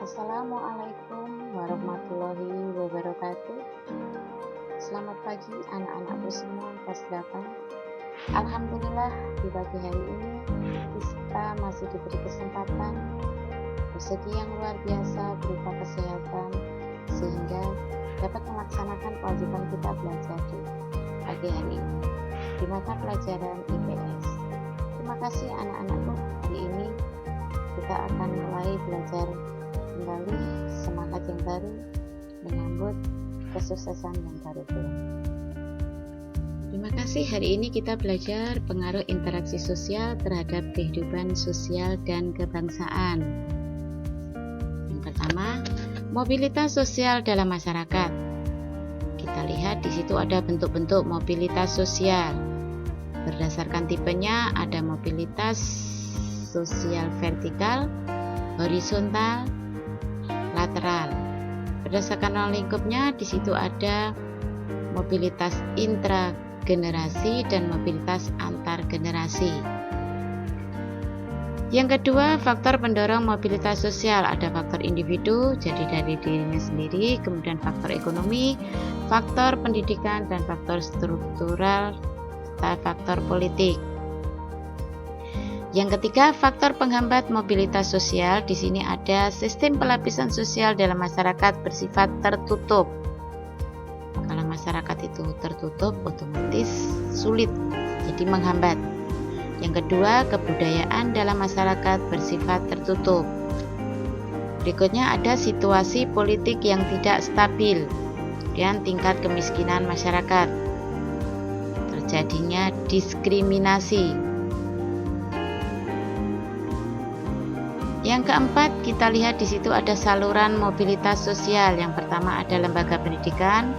Assalamualaikum warahmatullahi wabarakatuh. Selamat pagi anak-anakku semua kelas 8. Alhamdulillah di pagi hari ini kita masih diberi kesempatan rezeki yang luar biasa berupa kesehatan sehingga dapat melaksanakan kewajiban kita belajar di pagi hari ini di mata pelajaran IPS. Terima kasih anak-anakku, hari ini kita akan mulai belajar kembali semangat yang baru menyambut kesuksesan yang baru pula. Terima kasih, hari ini kita belajar pengaruh interaksi sosial terhadap kehidupan sosial dan kebangsaan. Yang pertama, mobilitas sosial dalam masyarakat. Kita lihat di situ ada bentuk-bentuk mobilitas sosial. Berdasarkan tipenya ada mobilitas sosial vertikal, horizontal, lateral. Berdasarkan ruang lingkupnya di situ ada mobilitas intragenerasi dan mobilitas antar generasi. Yang kedua, faktor pendorong mobilitas sosial. Ada faktor individu, jadi dari dirinya sendiri, kemudian faktor ekonomi, faktor pendidikan, dan faktor struktural serta faktor politik. Yang ketiga, faktor penghambat mobilitas sosial. Di sini ada sistem pelapisan sosial dalam masyarakat bersifat tertutup. Kalau masyarakat itu tertutup, otomatis sulit, jadi menghambat. Yang kedua, kebudayaan dalam masyarakat bersifat tertutup. Berikutnya ada situasi politik yang tidak stabil dan tingkat kemiskinan masyarakat. Terjadinya diskriminasi. Yang keempat, kita lihat di situ ada saluran mobilitas sosial. Yang pertama ada lembaga pendidikan,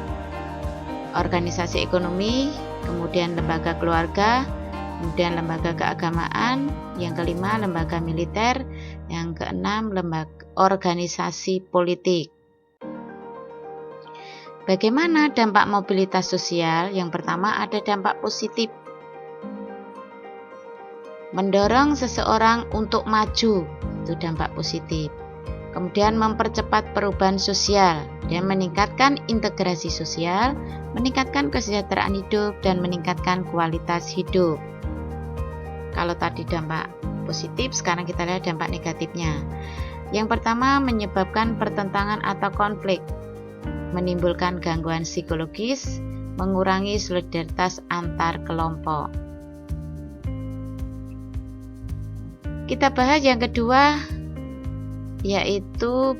organisasi ekonomi, kemudian lembaga keluarga, kemudian lembaga keagamaan, yang kelima lembaga militer, yang keenam lembaga organisasi politik. Bagaimana dampak mobilitas sosial? Yang pertama ada dampak positif. Mendorong seseorang untuk maju, itu dampak positif. Kemudian mempercepat perubahan sosial dan meningkatkan integrasi sosial, meningkatkan kesejahteraan hidup dan meningkatkan kualitas hidup. Kalau tadi dampak positif, sekarang kita lihat dampak negatifnya. Yang pertama, menyebabkan pertentangan atau konflik, menimbulkan gangguan psikologis, mengurangi solidaritas antar kelompok. Kita bahas yang kedua, yaitu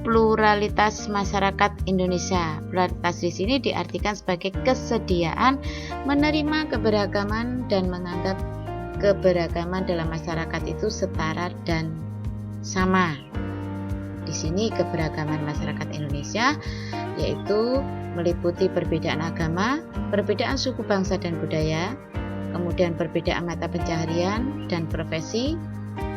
pluralitas masyarakat Indonesia. Pluralitas di sini diartikan sebagai kesediaan menerima keberagaman dan menganggap keberagaman dalam masyarakat itu setara dan sama. Di sini keberagaman masyarakat Indonesia yaitu meliputi perbedaan agama, perbedaan suku bangsa dan budaya, kemudian perbedaan mata pencaharian dan profesi.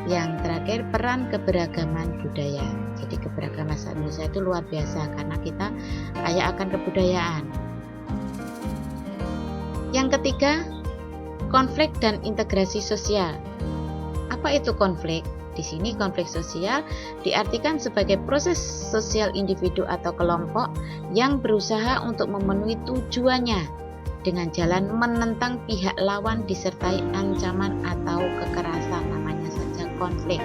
Yang terakhir, peran keberagaman budaya. Jadi keberagaman masyarakat Indonesia itu luar biasa karena kita kaya akan kebudayaan. Yang ketiga, konflik dan integrasi sosial. Apa itu konflik? Di sini konflik sosial diartikan sebagai proses sosial individu atau kelompok yang berusaha untuk memenuhi tujuannya dengan jalan menentang pihak lawan disertai ancaman atau kekerasan, namanya saja konflik.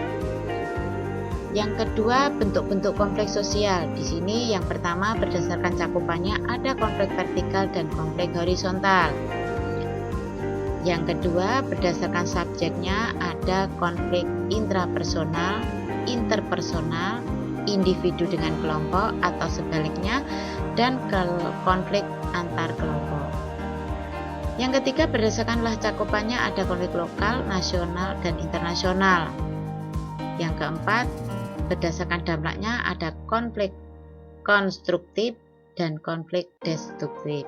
Yang kedua, bentuk-bentuk konflik sosial. Di sini yang pertama berdasarkan cakupannya ada konflik vertikal dan konflik horizontal. Yang kedua, berdasarkan subjeknya ada konflik intrapersonal, interpersonal, individu dengan kelompok atau sebaliknya, dan konflik antar kelompok. Yang ketiga, berdasarkanlah cakupannya ada konflik lokal, nasional, dan internasional. Yang keempat, berdasarkan dampaknya ada konflik konstruktif dan konflik destruktif.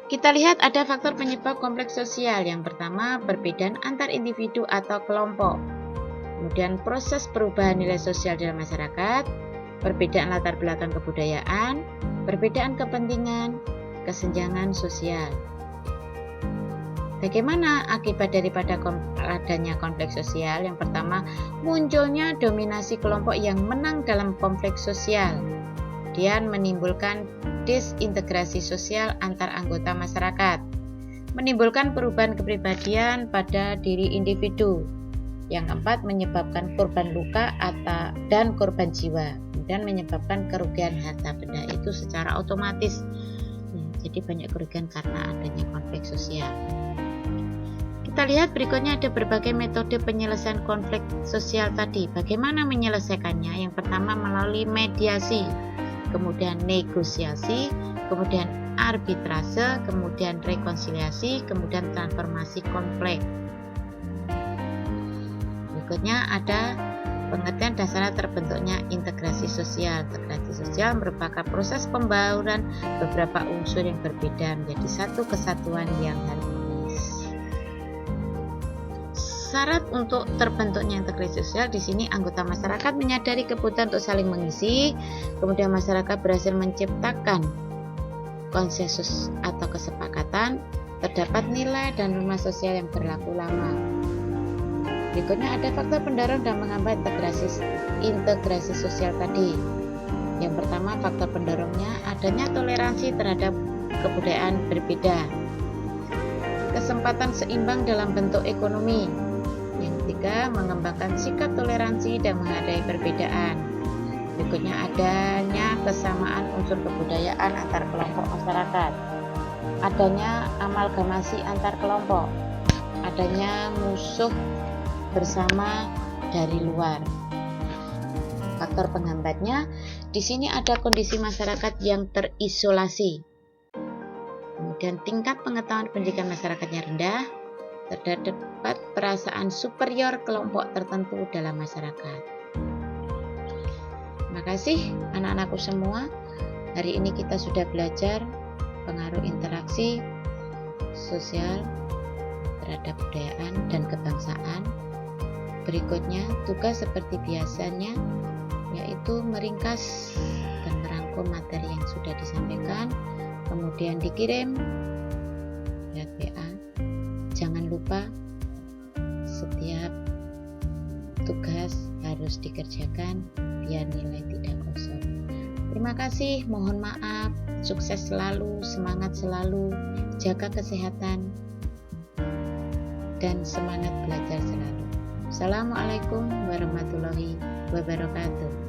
Kita lihat ada faktor penyebab konflik sosial. Yang pertama, perbedaan antar individu atau kelompok. Kemudian proses perubahan nilai sosial dalam masyarakat, perbedaan latar belakang kebudayaan, perbedaan kepentingan, kesenjangan sosial. Bagaimana akibat daripada adanya konflik sosial? Yang pertama, munculnya dominasi kelompok yang menang dalam konflik sosial. Kemudian menimbulkan disintegrasi sosial antar anggota masyarakat. Menimbulkan perubahan kepribadian pada diri individu. Yang keempat, menyebabkan korban luka dan korban jiwa. Kemudian menyebabkan kerugian harta benda itu secara otomatis. Jadi banyak kerugian karena adanya konflik sosial. Kita lihat berikutnya ada berbagai metode penyelesaian konflik sosial tadi. Bagaimana menyelesaikannya? Yang pertama melalui mediasi, kemudian negosiasi, kemudian arbitrase, kemudian rekonsiliasi, kemudian transformasi konflik. Berikutnya ada pengertian dasarnya terbentuknya integrasi sosial. Integrasi sosial merupakan proses pembauran beberapa unsur yang berbeda menjadi satu kesatuan yang harmonis. Syarat untuk terbentuknya integrasi sosial di sini anggota masyarakat menyadari kebutuhan untuk saling mengisi, kemudian masyarakat berhasil menciptakan konsensus atau kesepakatan, terdapat nilai dan norma sosial yang berlaku lama. Berikutnya ada faktor pendorong dan menghambat integrasi sosial tadi. Yang pertama, faktor pendorongnya adanya toleransi terhadap kebudayaan berbeda, kesempatan seimbang dalam bentuk ekonomi. Yang ketiga, mengembangkan sikap toleransi dan menghargai perbedaan. Berikutnya adanya kesamaan unsur kebudayaan antar kelompok masyarakat, adanya amalgamasi antar kelompok, adanya musuh bersama dari luar. Faktor penghambatnya di sini ada kondisi masyarakat yang terisolasi. Kemudian tingkat pengetahuan pendidikan masyarakatnya rendah, terdapat perasaan superior kelompok tertentu dalam masyarakat. Terima kasih anak-anakku semua. Hari ini kita sudah belajar pengaruh interaksi sosial terhadap kebudayaan dan kebangsaan. Berikutnya tugas seperti biasanya, yaitu meringkas dan merangkum materi yang sudah disampaikan, kemudian dikirim lewat WA. Jangan lupa setiap tugas harus dikerjakan biar nilai tidak kosong. Terima kasih, mohon maaf, sukses selalu, semangat selalu, jaga kesehatan, dan semangat belajar selalu. Assalamualaikum warahmatullahi wabarakatuh.